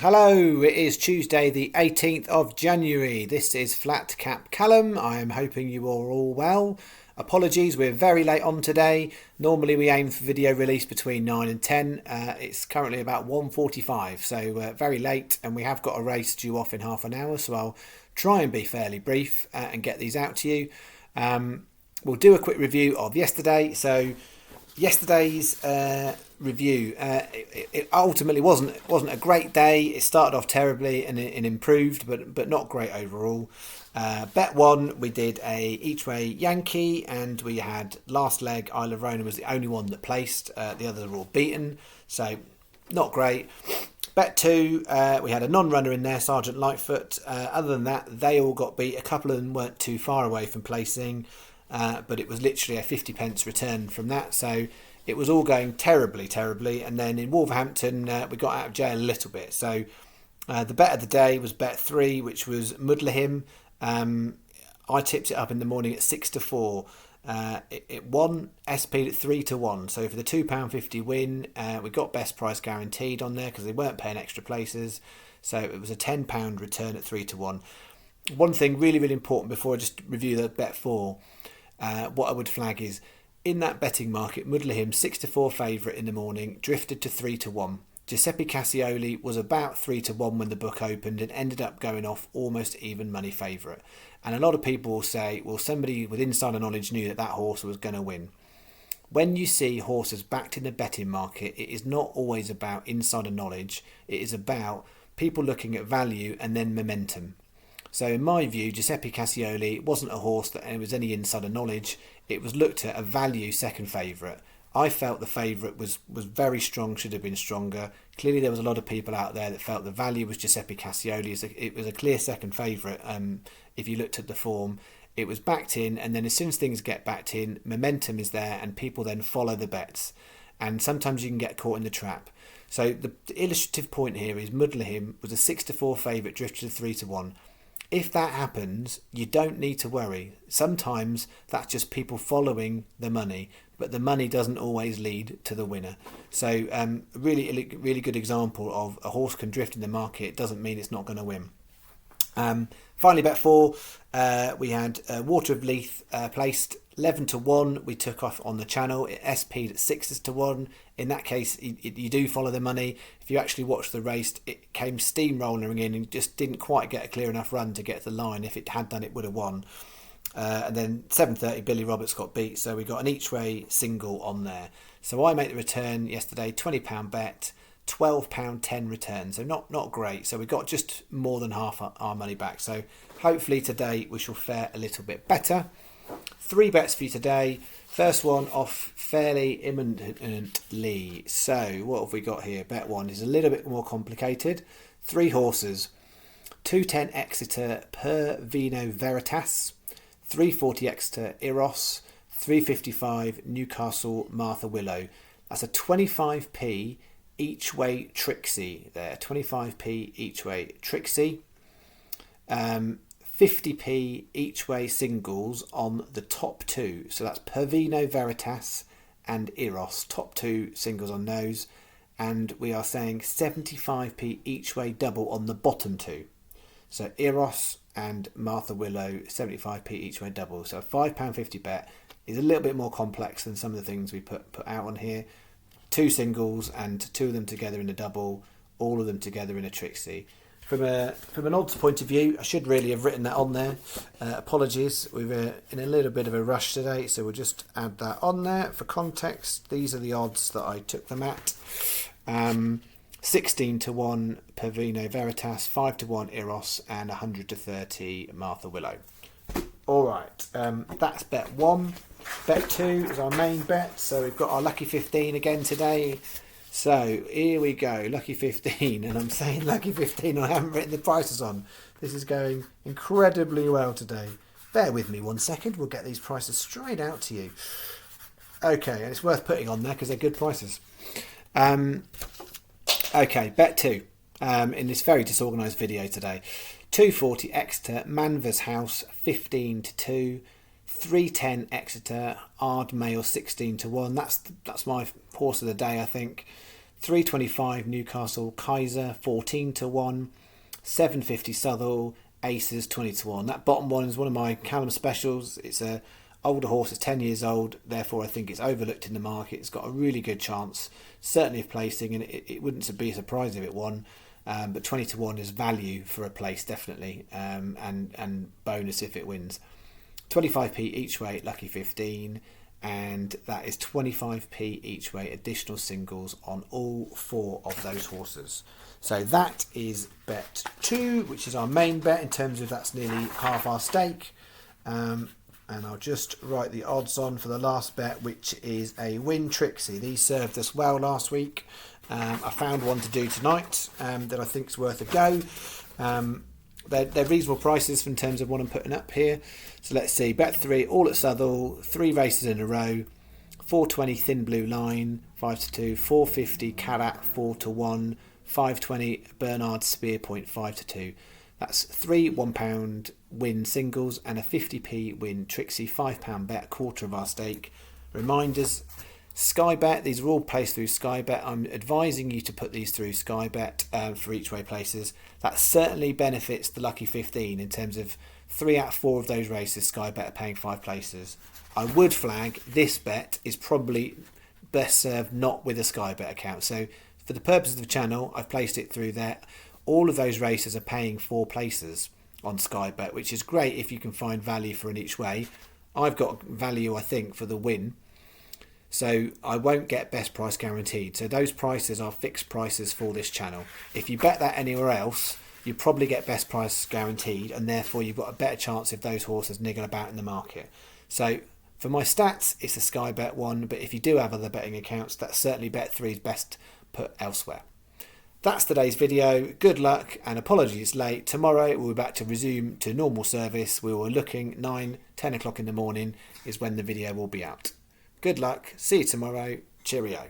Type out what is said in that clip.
Hello, it is Tuesday the 18th of January. This is Flat Cap Callum. I am hoping you are all well. Apologies, we're very late on today. Normally we aim for video release between 9 and 10. It's currently about 1:45, so very late, and we have got a race due off in half an hour, so I'll try and be fairly brief and get these out to you. We'll do a quick review of yesterday. So yesterday's review, it ultimately wasn't a great day. It started off terribly and improved, but not great overall. Bet one, we did a each way Yankee, and we had last leg Isle of Rona was the only one that placed. The others were all beaten, so not great. Bet two, we had a non-runner in there, Sergeant Lightfoot. Other than that, they all got beat. A couple of them weren't too far away from placing, but it was literally a 50 pence return from that. So it was all going terribly. And then in Wolverhampton, we got out of jail a little bit. So the bet of the day was bet three, which was Mudlahim. I tipped it up in the morning at 6-4. It won, SP'd at 3-1. So for the £2.50 win, we got best price guaranteed on there because they weren't paying extra places. So it was a £10 return at 3-1. One thing really important before I just review the bet four, what I would flag is in that betting market, Mudlahim 6-4 favourite in the morning, drifted to 3-1. Giuseppe Cassioli was about 3-1 when the book opened and ended up going off almost even money favourite. And a lot of people will say, well, somebody with insider knowledge knew that horse was going to win. When you see horses backed in the betting market, it is not always about insider knowledge. It is about people looking at value and then momentum. So in my view, Giuseppe Cassioli wasn't a horse that it was any insider knowledge. It was looked at a value second favourite. I felt the favourite was very strong, should have been stronger. Clearly there was a lot of people out there that felt the value was Giuseppe Cassioli. It was a clear second favourite. If you looked at the form, it was backed in, and then as soon as things get backed in, momentum is there and people then follow the bets. And sometimes you can get caught in the trap. So the illustrative point here is Mudlahim was a 6-4 favourite, drifted to 3-1. If that happens, you don't need to worry. Sometimes that's just people following the money, but the money doesn't always lead to the winner. So really good example of a horse can drift in the market. It doesn't mean it's not going to win. Finally, bet four, we had Water of Leith placed 11-1. We took off on the channel. It SP'd at 6-1. In that case, you do follow the money. If you actually watch the race, it came steamrolling in and just didn't quite get a clear enough run to get to the line. If it had done, it would have won. And then 7:30, Billy Roberts got beat. So we got an each way single on there. So I made the return yesterday, £20 bet, £12.10 return. So not great. So we got just more than half our money back. So hopefully today we shall fare a little bit better. 3 bets for you today. First one off fairly imminently. So what have we got here? Bet one is a little bit more complicated. 3 horses. 210 Exeter Per Vino Veritas. 340 Exeter Eros. 355 Newcastle Martha Willow. That's a 25p each way Trixie there. 25p each way Trixie. 50p each way singles on the top 2. So that's Pervino Veritas and Eros. Top 2 singles on those. And we are saying 75p each way double on the bottom 2. So Eros and Martha Willow, 75p each way double. So a £5.50 bet is a little bit more complex than some of the things we put out on here. 2 singles and 2 of them together in a double, all of them together in a Trixie. From an odds point of view, I should really have written that on there. Apologies, we're in a little bit of a rush today, so we'll just add that on there. For context, these are the odds that I took them at. 16-1 Pervino Veritas, 5-1 Eros, and 100-30 Martha Willow. All right, that's bet one. Bet two is our main bet, so we've got our lucky 15 again today. So here we go, lucky 15, and I'm saying lucky 15, I haven't written the prices on. This is going incredibly well today. Bear with me 1 second, we'll get these prices straight out to you. Okay, and it's worth putting on there because they're good prices. Okay, bet two, in this very disorganised video today. 240 Exeter, Manvers House, 15-2. 310 Exeter, Ard Mail, 16-1. That's my horse of the day, I think. 325 Newcastle Kaiser 14 to 1, 750 Southwell Aces 20 to 1. That bottom one is one of my Callum specials. It's a older horse, it's 10 years old, therefore I think it's overlooked in the market. It's got a really good chance, certainly of placing, and it wouldn't be a surprise if it won. But 20 to 1 is value for a place, definitely, and bonus if it wins. 25p each way, lucky 15, and that is 25p each way additional singles on all 4 of those horses. So that is bet 2, which is our main bet in terms of that's nearly half our stake. And I'll just write the odds on for the last bet, which is a Win Trixie. These served us well last week. I found one to do tonight that I think is worth a go. They're reasonable prices in terms of what I'm putting up here. So let's see, bet 3, all at Southwell, 3 races in a row. 420 Thin Blue Line, 5 to 2. 450 Carat, 4 to 1. 520 Bernard Spear Point, 5 to 2. That's 3 £1 win singles and a 50p Win Trixie, £5 bet, quarter of our stake. Reminders, Sky Bet, these are all placed through Sky Bet. I'm advising you to put these through Sky Bet for each way places. That certainly benefits the lucky 15 in terms of 3 out of 4 of those races Sky Bet are paying 5 places. I would flag this bet is probably best served not with a Sky Bet account. So for the purpose of the channel, I've placed it through there. All of those races are paying 4 places on Sky Bet, which is great if you can find value for an each way. I've got value, I think, for the win. So I won't get best price guaranteed. So those prices are fixed prices for this channel. If you bet that anywhere else, you probably get best price guaranteed, and therefore you've got a better chance if those horses niggle about in the market. So for my stats, it's a Sky Bet one, but if you do have other betting accounts, that's certainly bet 3 is best put elsewhere. That's today's video. Good luck, and apologies late. Tomorrow we'll be back to resume to normal service. We were looking 9-10 o'clock in the morning is when the video will be out. Good luck. See you tomorrow. Cheerio.